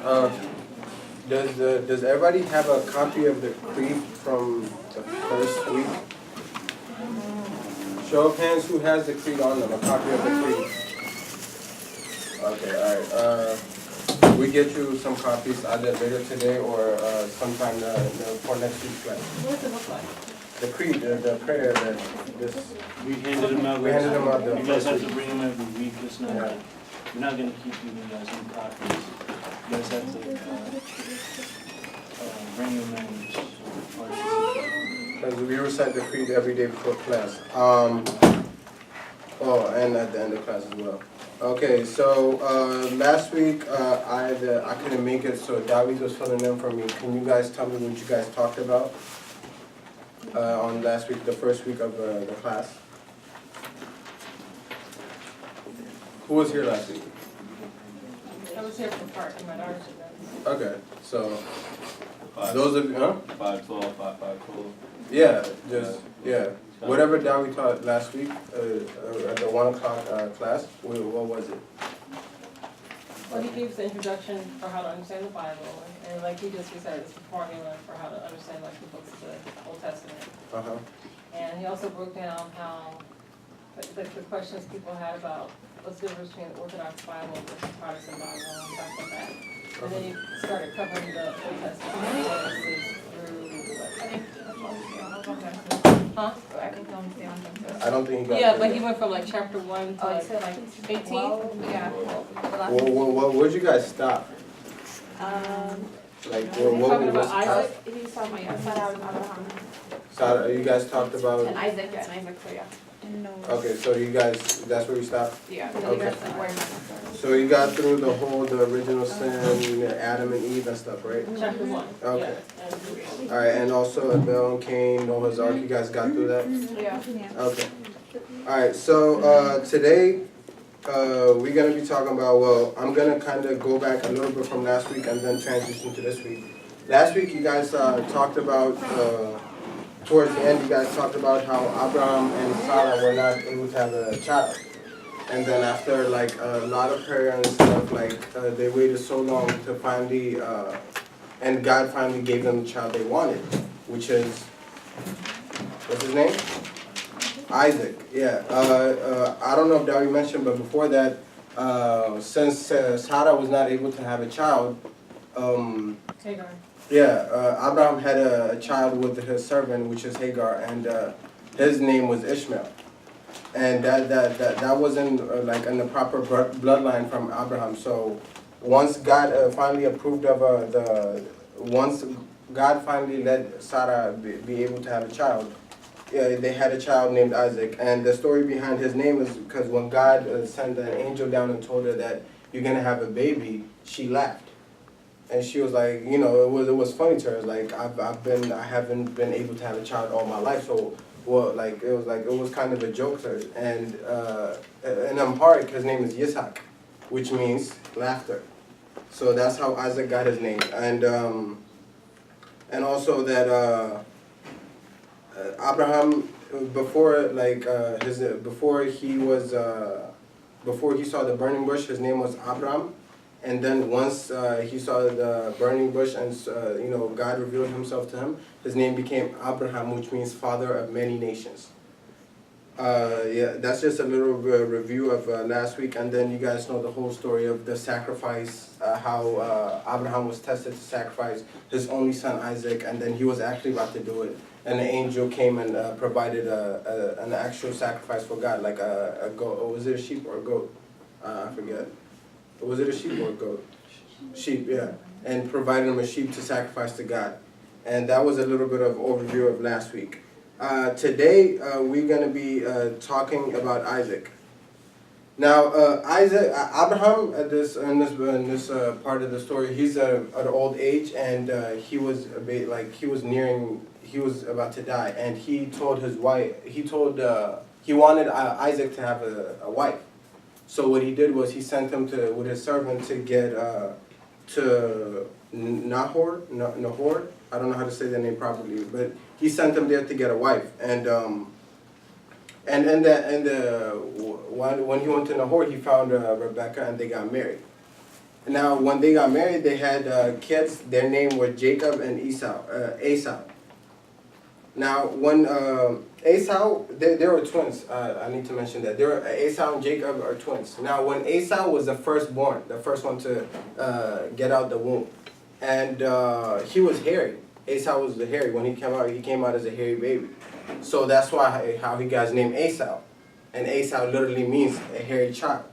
Uh, does everybody have a copy of the creed from the first week? Show of hands, who has the creed on them? A copy of the creed. Okay, all right. We get you some copies either later today or sometime for next week's class. What does it look like? The creed, the prayer that this. We handed them out. We handed them out the You guys first have week. to bring them every week, it's not, Yeah. we're not gonna keep giving you guys new copies. You guys have to, bring them in. Because we recite the creed every day before class. Oh, and at the end of class as well. Okay, so last week I couldn't make it, so David was filling in for me. Can you guys tell me what you guys talked about on last week, the first week of the class? Who was here last week? I was here for part of my daughter's event. Okay, so those of you, huh? 512, 512. Yeah, yeah. Whatever David taught last week at the 1 o'clock class, what was it? Well, he gives the introduction for how to understand the Bible, and like he just recited this formula for how to understand like the books of the Old Testament. Uh-huh. And he also broke down how, the questions people had about what's the difference between the Orthodox Bible versus Protestant Bible, and stuff like that. And then he started covering the Old Testament verses through, huh? I can come stay on them. I don't think he got Yeah, there but yet. he went from like chapter 1 to Oh, like it's like 18. Yeah. Where'd you guys stop? Like, what Talking was about Isaac? He's talking about Sarah and Abraham. So you guys talked about? And Isaac, yeah, and Isaac, so yeah. Okay, so you guys, that's where you stopped? Yeah. Okay. So you got through the original sin, Adam and Eve and stuff, right? Chapter 1. Okay. Yeah, and 3. All right, and also Abel and Cain, Noah's Ark, you guys got through that? Yeah. Okay. All right, so today we're gonna be talking about, well, I'm gonna kind of go back a little bit from last week and then transition to this week. Last week you guys talked about, towards the end you guys talked about how Abraham and Sarah were not able to have a child. And then after like a lot of prayer and stuff, like they waited so long to finally, and God finally gave them the child they wanted, which is, what's his name? Isaac, yeah. I don't know if Dawi mentioned, but before that, since Sarah was not able to have a child, Hagar. yeah, Abraham had a child with his servant, which is Hagar, and his name was Ishmael. And that wasn't like in the proper bloodline from Abraham. So once God finally approved of once God finally let Sarah be able to have a child, they had a child named Isaac. And the story behind his name is because when God sent an angel down and told her that you're gonna have a baby, she laughed. And she was like, you know, it was funny to her. It was like I haven't been able to have a child all my life, so well, like it was kind of a joke to her. And in Amharic, his name is Yitzhak, which means laughter. So that's how Isaac got his name. And also that Abraham, before he saw the burning bush, his name was Abram. And then once he saw the burning bush and God revealed himself to him, his name became Abraham, which means father of many nations. Yeah, that's just a little review of last week, and then you guys know the whole story of the sacrifice, how Abraham was tested to sacrifice his only son Isaac, and then he was actually about to do it, and the angel came and provided an actual sacrifice for God, like a goat. Or was it a sheep or a goat? I forget. Was it a sheep or a goat? Sheep, yeah. And provided him a sheep to sacrifice to God. And that was a little bit of overview of last week. Today, we're going to be talking about Isaac. Now, Abraham, in this part of the story, he's at an old age, and he was about to die. And he told his wife, he wanted Isaac to have a wife. So what he did was he sent him with his servant to get to Nahor. I don't know how to say the name properly, but he sent him there to get a wife. And when he went to Nahor, he found Rebecca, and they got married. Now, when they got married, they had kids. Their name were Jacob and Esau. Now, when Esau, they were twins. I need to mention that. Esau and Jacob are twins. Now, when Esau was the firstborn, the first one to get out the womb, and he was hairy. Esau was the hairy. When he came out as a hairy baby. So that's why how he got his name Esau. And Esau literally means a hairy child.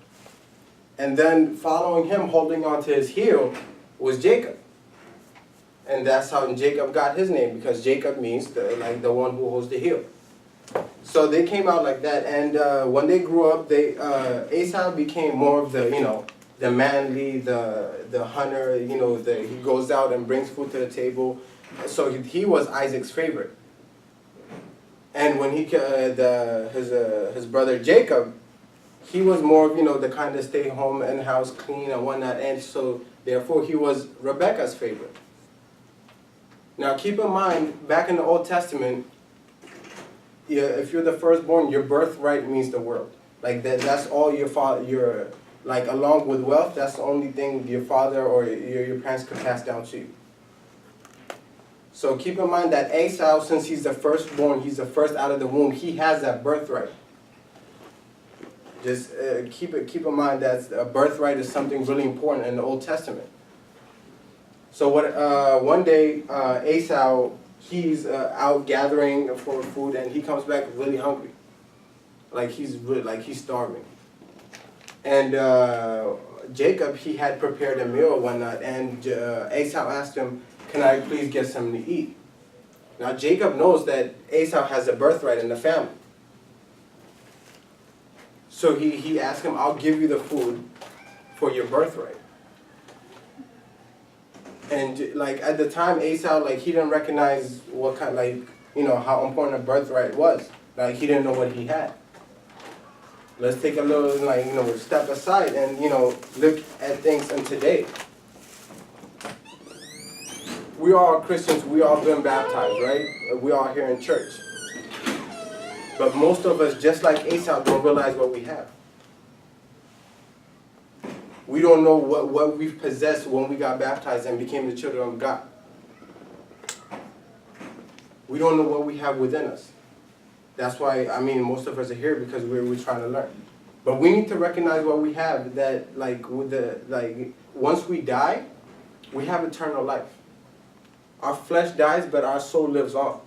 And then following him, holding on to his heel, was Jacob. And that's how Jacob got his name, because Jacob means the one who holds the heel. So they came out like that, and when they grew up, Esau became more of the manly, the hunter. He goes out and brings food to the table. So he was Isaac's favorite. And when his brother Jacob, he was more of the kind of stay home and house clean and whatnot, and so therefore he was Rebekah's favorite. Now keep in mind, back in the Old Testament, if you're the firstborn, your birthright means the world. Like that's all your father, along with wealth, that's the only thing your father or your parents could pass down to you. So keep in mind that Esau, since he's the firstborn, he's the first out of the womb, he has that birthright. Just keep in mind that a birthright is something really important in the Old Testament. So one day Esau, he's out gathering for food, and he comes back really hungry, he's starving. And Jacob, he had prepared a meal and whatnot, and Esau asked him, "Can I please get something to eat?" Now Jacob knows that Esau has a birthright in the family. So he asked him, "I'll give you the food for your birthright." And at the time, Esau, he didn't recognize what kind, how important a birthright was. He didn't know what he had. Let's take a little, step aside and, look at things in today. We all are Christians, we all been baptized, right? We all here in church. But most of us, just like Esau, don't realize what we have. We don't know what we've possessed when we got baptized and became the children of God. We don't know what we have within us. That's why, most of us are here because we're trying to learn. But we need to recognize what we have, that once we die, we have eternal life. Our flesh dies, but our soul lives on.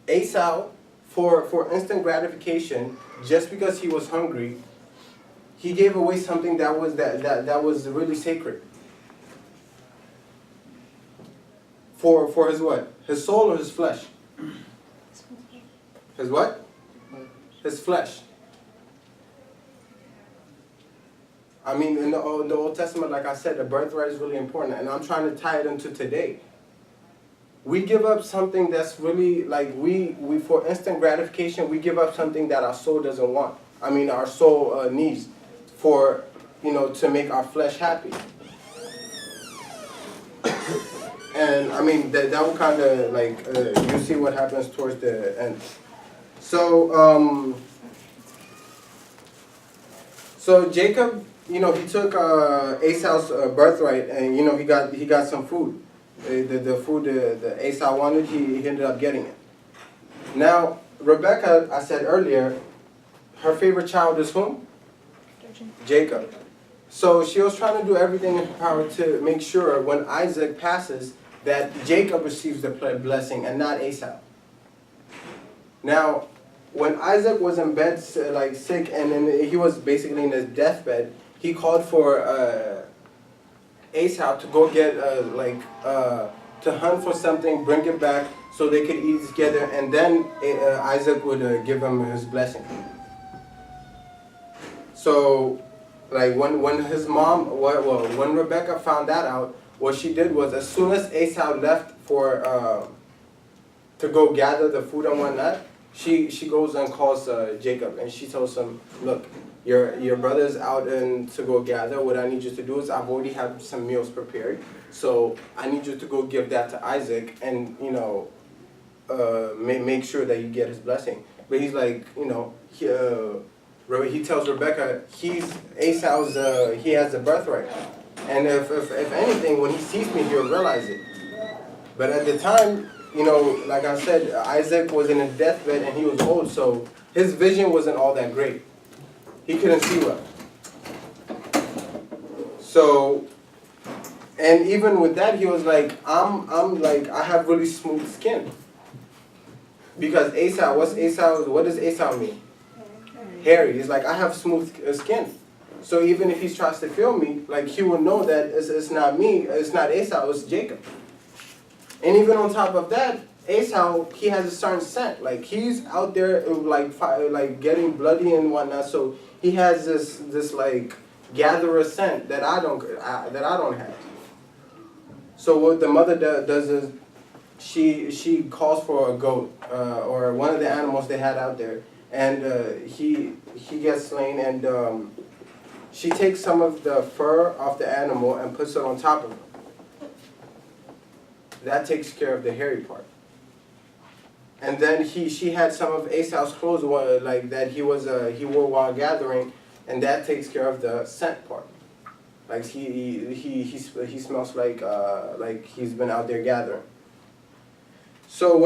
Esau, for instant gratification, just because he was hungry, he gave away something that was really sacred. For his what? His soul or his flesh? His what? His flesh. In the Old Testament, like I said, the birthright is really important, and I'm trying to tie it into today. We give up something that's really, we for instant gratification, we give up something that our soul doesn't want. Our soul needs for, to make our flesh happy. And, that will kind of, you see what happens towards the end. So, so Jacob, he took Esau's birthright, and, he got some food. The food the Esau wanted, he ended up getting it. Now, Rebekah, I said earlier, her favorite child is whom? Jacob. So she was trying to do everything in her power to make sure when Isaac passes that Jacob receives the blessing and not Esau. Now, when Isaac was in bed, sick, and then he was basically in his deathbed, he called for Esau to go get to hunt for something, bring it back so they could eat together, and then Isaac would give him his blessing. So, when his mom, when Rebekah found that out, what she did was, as soon as Esau left to go gather the food and whatnot, she goes and calls Jacob, and she tells him, "Look, your brother's out and to go gather. What I need you to do is, I've already had some meals prepared, so I need you to go give that to Isaac and make sure that you get his blessing." But he's like, He tells Rebecca Esau's he has the birthright, and if anything, when he sees me, he'll realize it. But at the time, you know, like I said, Isaac was in a deathbed and he was old, so his vision wasn't all that great. He couldn't see well. So, and even with that, he was like, I'm like, I have really smooth skin. Because Esau, what does Esau mean? Hairy. He's like, I have smooth skin. So even if he tries to kill me, like he will know that it's not me, it's not Esau, it's Jacob. And even on top of that, Esau, he has a certain scent. Like he's out there like getting bloody and whatnot. So he has this like gatherer scent that I don't have. So what the mother does is she calls for a goat or one of the animals they had out there, and he gets slain, and she takes some of the fur off the animal and puts it on top of him. That takes care of the hairy part. And then she had some of Esau's clothes like that he wore while gathering, and that takes care of the scent part. Like he smells like he's been out there gathering. So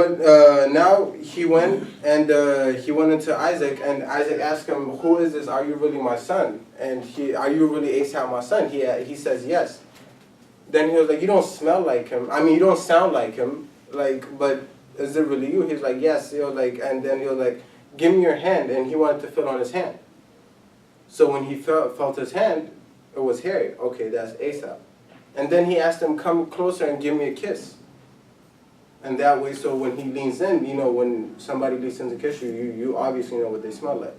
now he went into Isaac, and Isaac asked him, "Who is this? Are you really my son? And are you really Esau, my son?" He says yes. Then he was like, "You don't smell like him. I mean, you don't sound like him. Like, but is it really you?" He's like, "Yes." He was like, and then he was like, "Give me your hand," and he wanted to feel on his hand. So when he felt his hand, it was hairy. Okay, that's Esau. And then he asked him, "Come closer and give me a kiss." And that way, so when he leans in, you know, when somebody leans in to kiss you, you obviously know what they smell like.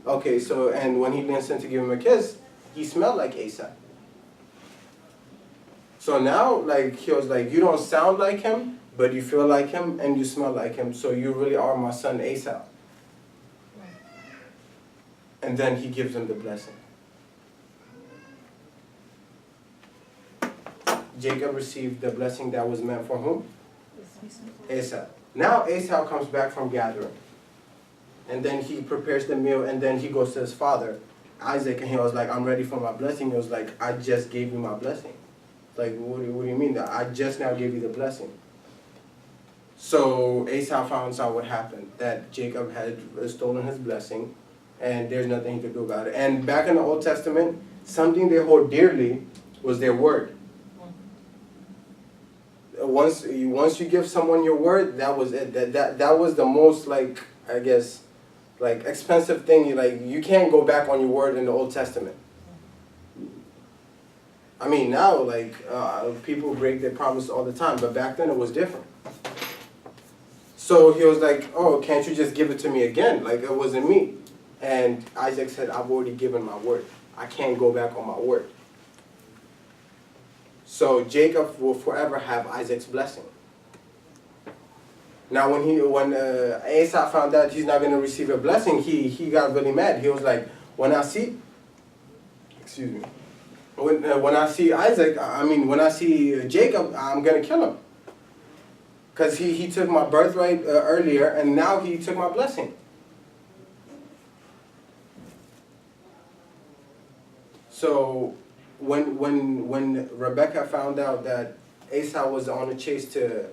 Okay, so, and when he leans in to give him a kiss, he smelled like Esau. So now, like, he was like, "You don't sound like him, but you feel like him, and you smell like him, so you really are my son Esau." And then he gives him the blessing. Jacob received the blessing that was meant for whom? Esau. Now Esau comes back from gathering. And then he prepares the meal, and then he goes to his father, Isaac, and he was like, "I'm ready for my blessing." He was like, "I just gave you my blessing." Like, what do you mean? That I just now gave you the blessing. So Esau found out what happened, that Jacob had stolen his blessing, and there's nothing he could do about it. And back in the Old Testament, something they hold dearly was their word. Once you give someone your word, that was it. That was the most, like, I guess, like, expensive thing. You can't go back on your word in the Old Testament. I mean, now, like, people break their promise all the time, but back then it was different. So he was like, "Oh, can't you just give it to me again? Like, it wasn't me." And Isaac said, "I've already given my word. I can't go back on my word." So Jacob will forever have Isaac's blessing. Now when Esau found out he's not going to receive a blessing, he got really mad. He was like, when I see Isaac, when I see Jacob, I'm going to kill him. Because he took my birthright earlier, and now he took my blessing. So when Rebecca found out that Esau was on a chase to